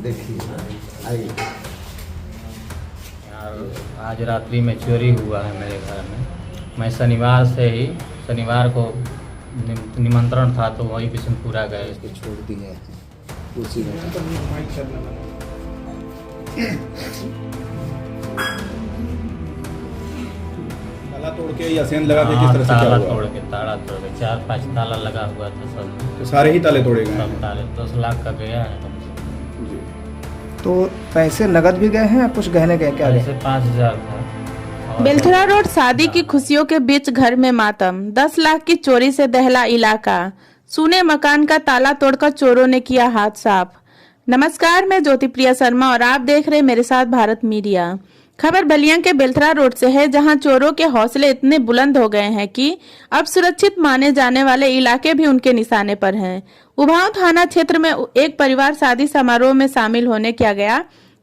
देखिए आइए। यार आज रात्रि में चोरी हुआ है मेरे घर में। मैं शनिवार को निमंत्रण था तो वही बिशनपुरा गए। इसको छोड़ दिए कुर्सी में। ताला तोड़ के या सेंध लगा के किस तरह से ताला क्या हुआ? ताला तोड़ के 4-5 ताला लगा हुआ था सब। तो सारे ही ताले तोड़े गए सब हैं? ताले 10 लाख का गया है। तो पैसे नगद भी गए हैं, कुछ गहने गए क्या गए? पैसे 5,000 था। और बेलथरा रोड शादी की खुशियों के बीच घर में मातम। 10 लाख की चोरी से दहला इलाका। सूने मकान का ताला तोड़कर चोरों ने किया हाथ साफ। नमस्कार, मैं ज्योति प्रिया शर्मा और आप देख रहे मेरे साथ भारत मीडिया। खबर बलिया के बेलथरा रोड से है, जहां चोरों के हौसले इतने बुलंद हो गए हैं कि अब सुरक्षित माने जाने वाले इलाके भी उनके निशाने पर हैं। उभाव थाना क्षेत्र में एक परिवार शादी समारोह में शामिल होने क्या गया,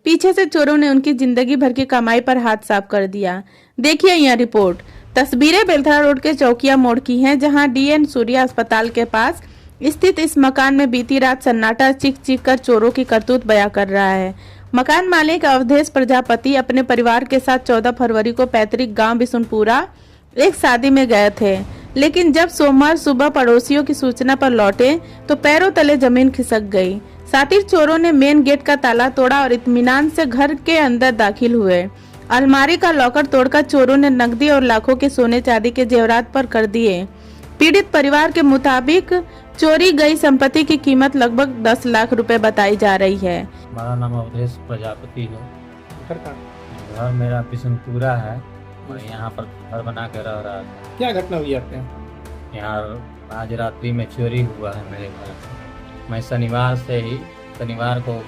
पीछे से चोरों ने उनकी जिंदगी भर की कमाई पर हाथ साफ कर दिया। देखिए यह रिपोर्ट। तस्वीरें बेलथरा रोड के चौकिया मोड़ की हैं, जहां DN सूर्या अस्पताल के पास स्थित इस मकान में बीती रात सन्नाटा चीख चीख कर चोरों की करतूत बयां कर रहा है। मकान मालिक अवधेश प्रजापति अपने परिवार के साथ 14 फरवरी को पैतृक गांव बिशुनपुरा एक शादी में गए थे, लेकिन जब सोमवार सुबह पड़ोसियों की सूचना पर लौटे तो पैरों तले जमीन खिसक गई। शातिर चोरों ने मेन गेट का ताला तोड़ा और इत्मीनान से घर के अंदर दाखिल हुए। अलमारी का लॉकर तोड़कर चोरों ने नकदी और लाखों के सोने चांदी के जेवरात पर कर दिए। पीड़ित परिवार के मुताबिक चोरी गई संपत्ति की कीमत लगभग 10 लाख रुपए बताई जा रही है। हमारा नाम अवधेश प्रजापति है। घर मेरा बिशनपुरा है और यहाँ पर घर बना के रह रहा था। क्या घटना हुई आपके यहाँ? यहाँ आज रात्रि में चोरी हुआ है मेरे घर में। मैं शनिवार को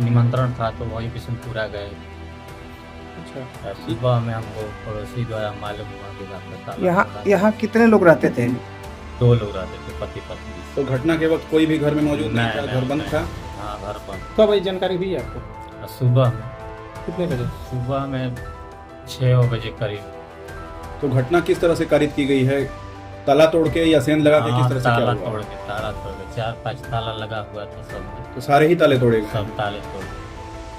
निमंत्रण था तो वही बिशनपुरा गए। अच्छा, सुबह में हमको पड़ोसी द्वारा मालूम हुआ कि आपका ताला यहाँ कितने लोग रहते थे? 2 लोग रहते थे, पति पत्नी। तो घटना के वक्त कोई भी घर में मौजूद नहीं था? घर बंद था? हाँ, घर बंद। कब ये जानकारी हुई आपको? और सुबह में कितने बजे? सुबह में 6 बजे करीब। तो घटना किस तरह से कारित की गई है? ताला तोड़ के या सेंध लगा के किस तरह से क्या ताला हुआ? तोड़ के 4-5 ताला लगा हुआ था सब। तो सारे ही ताले तोड़े गए? सब ताले तोड़।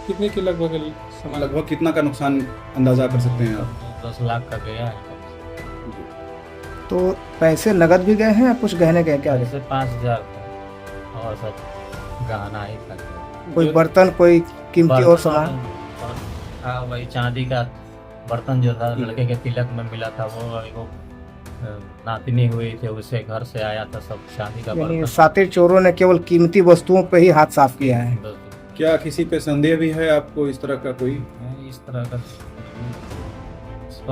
कितने की लगभग लगभग कितना का नुकसान अंदाजा कर सकते हैं आप? 10 लाख का गया है। तो पैसे नगद भी गए हैं या कुछ गहने गए क्या गए? पैसे 5,000 था और सब गहना ही था। कोई बर्तन, कोई कीमती और सामान? हाँ, वही चांदी का बर्तन जो था लड़के के तिलक में मिला था, वो एगो नातनी हुई थी, उसे घर से आया था सब चांदी का यानी बर्तन। शातिर चोरों ने केवल कीमती वस्तुओं पे ही हाथ साफ किया है। क्या किसी पे संदेह भी है आपको इस तरह का कोई? इस तरह का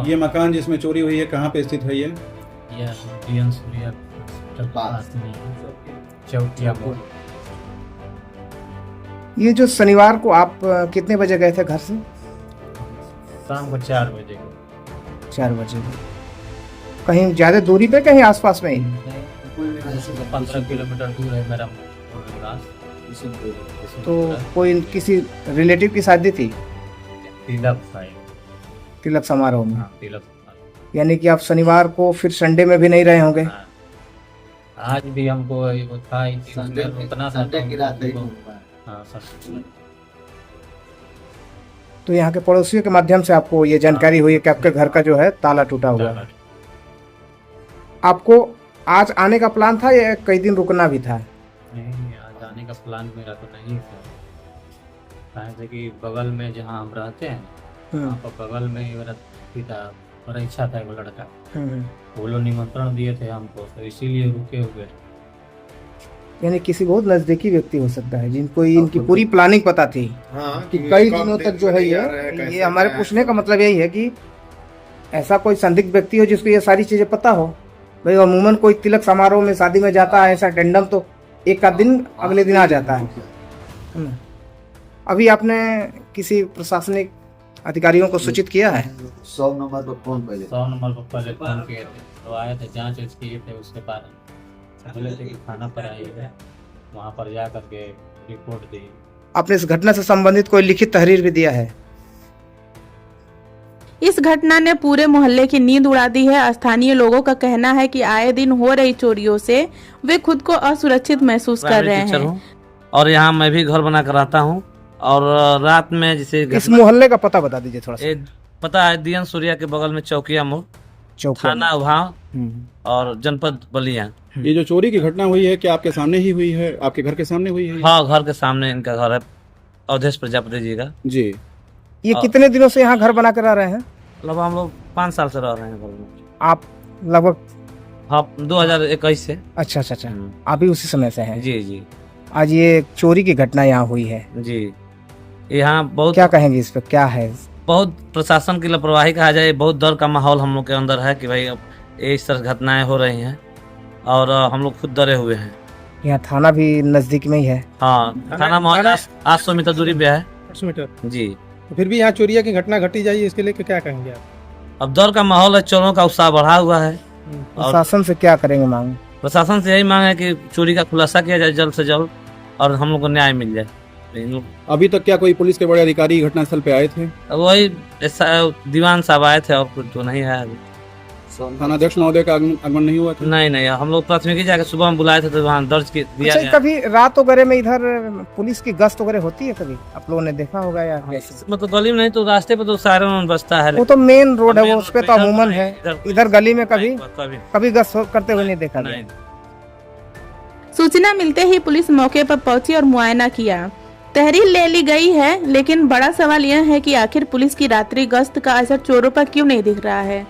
ये मकान जिसमें चोरी हुई है कहाँ पे स्थित है ये? यह DN सूर्या अस्पताल पास में चौकिया मोड़। ये जो शनिवार को आप कितने बजे गए थे घर से? शाम को 4 बजे। 4 बजे। कहीं ज्यादा दूरी पे, कहीं आसपास में ही? 15 किलोमीटर दूर है मेरा निवास। तो कोई किसी रिलेटिव की शादी थी? तिलक था। तिलक समारोह में? हाँ, तिलक समारोह। यानी कि आप शनिवार को फिर संडे में भी नहीं रहे होंगे? हाँ। आज भी हमको वो था उतना संडे की रात नहीं घूम पाए। हाँ, संडे। तो यहाँ के पड़ोसियों के माध्यम से आपको ये जानकारी हुई है कि आपके घर का जो है ताला टूटा हुआ है। आपको आज आने का प्लान था या कई दिन रुकना भी था? नहीं, आज आने का प्लान मेरा तो नहीं था। जैसे कि बगल में जहाँ हम रहते हैं वहाँ पर बगल में मेरा पिता बड़ा इच्छा था, वो लड़का, वो लोग निमंत्रण दिए थे हमको, तो इसीलिए रुके हुए। यानी किसी बहुत नजदीकी व्यक्ति हो सकता है जिनको इनकी पूरी प्लानिंग पता थी। हाँ, कि कई दिनों तक जो है ये हमारे पूछने का मतलब यही है कि ऐसा कोई संदिग्ध व्यक्ति हो जिसको ये सारी चीजें पता हो। भाई अमूमन कोई तिलक समारोह में शादी में जाता है, ऐसा टेंडम तो एक का दिन अगले दिन आ जाता है। अभी आपने किसी प्रशासनिक अधिकारियों को सूचित किया है? 100 नंबर पर फोन पहले 100 नंबर पर पहले फोन किए थे, तो आए थे, जांच किए थे, उसके बाद बोले थे कि थाना पर आइए, वहाँ पर जा करके रिपोर्ट दी। आपने इस घटना से संबंधित कोई लिखित तहरीर भी दिया है? इस घटना ने पूरे मोहल्ले की नींद उड़ा दी है। स्थानीय लोगों का कहना है कि आए दिन हो रही चोरियों से वे खुद को असुरक्षित महसूस कर रहे हैं। और यहाँ मैं भी घर बना कर रहता हूँ। और रात में जैसे इस मोहल्ले का पता बता दीजिए थोड़ा सा। पता है दियन सूर्या के बगल में चौकिया मोड़, थाना उभाव और जनपद बलिया। ये जो चोरी की घटना हुई है क्या आपके सामने ही हुई है, आपके घर के सामने हुई है? हाँ, घर के सामने इनका घर है, अवधेश प्रजापति जी का। जी। ये कितने दिनों से यहाँ घर बना कर रह रहे हैं? मतलब हम लोग 5 साल से रह रहे हैं घर में। आप लगभग? हाँ, 2021 से। अच्छा अच्छा अच्छा, आप भी उसी समय से हैं? जी जी। आज ये चोरी की घटना यहाँ हुई है जी। यहाँ बहुत, क्या कहेंगे इस पे, क्या है? बहुत प्रशासन की लापरवाही कहा जाए, बहुत डर का माहौल हम लोग के अंदर है कि भाई अब इस तरह घटनाएं हो रही हैं और हम लोग खुद डरे हुए हैं। यहाँ थाना भी नजदीक में ही है? हाँ, थाना मोहल्ला 800 मीटर दूरी पे है। 800 मीटर जी। तो फिर भी यहाँ चोरिया की घटना घटी जाइए, इसके लिए क्या कहेंगे आप? अब डर का माहौल है, चोरों का उत्साह बढ़ा हुआ है। और प्रशासन से क्या करेंगे मांग? प्रशासन से यही मांग है कि चोरी का खुलासा किया जाए जल्द से जल्द और हम लोग को न्याय मिल जाए। अभी तक क्या कोई पुलिस के बड़े अधिकारी घटनास्थल पे आए थे? वही दीवान साहब आए थे और कुछ तो नहीं है अभी। थानाध्यक्ष महोदय का आगमन नहीं हुआ था? नहीं, हम लोग प्राथमिकी जाके सुबह में बुलाए थे तो वहाँ दर्ज दिया अच्छा, गया। कभी रात वगैरह में इधर पुलिस की गश्त वगैरह होती है कभी? आप लोगों ने देखा होगा या? मतलब गली में नहीं तो रास्ते पे तो सायरन बजता है। वो तो मेन रोड है, वो उस पे तो अमूमन है। इधर गली में कभी गश्त करते हुए नहीं देखा गया। सूचना मिलते ही पुलिस मौके पर पहुंची और मुआयना किया। तहरीर ले ली गई है, लेकिन बड़ा सवाल यह है कि आखिर पुलिस की रात्रि गश्त का असर चोरों पर क्यों नहीं दिख रहा है।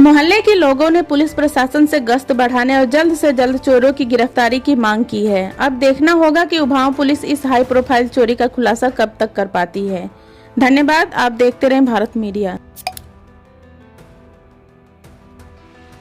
मोहल्ले के लोगों ने पुलिस प्रशासन से गश्त बढ़ाने और जल्द से जल्द चोरों की गिरफ्तारी की मांग की है। अब देखना होगा कि उभाव पुलिस इस हाई प्रोफाइल चोरी का खुलासा कब तक कर पाती है। धन्यवाद, आप देखते रहें भारत मीडिया।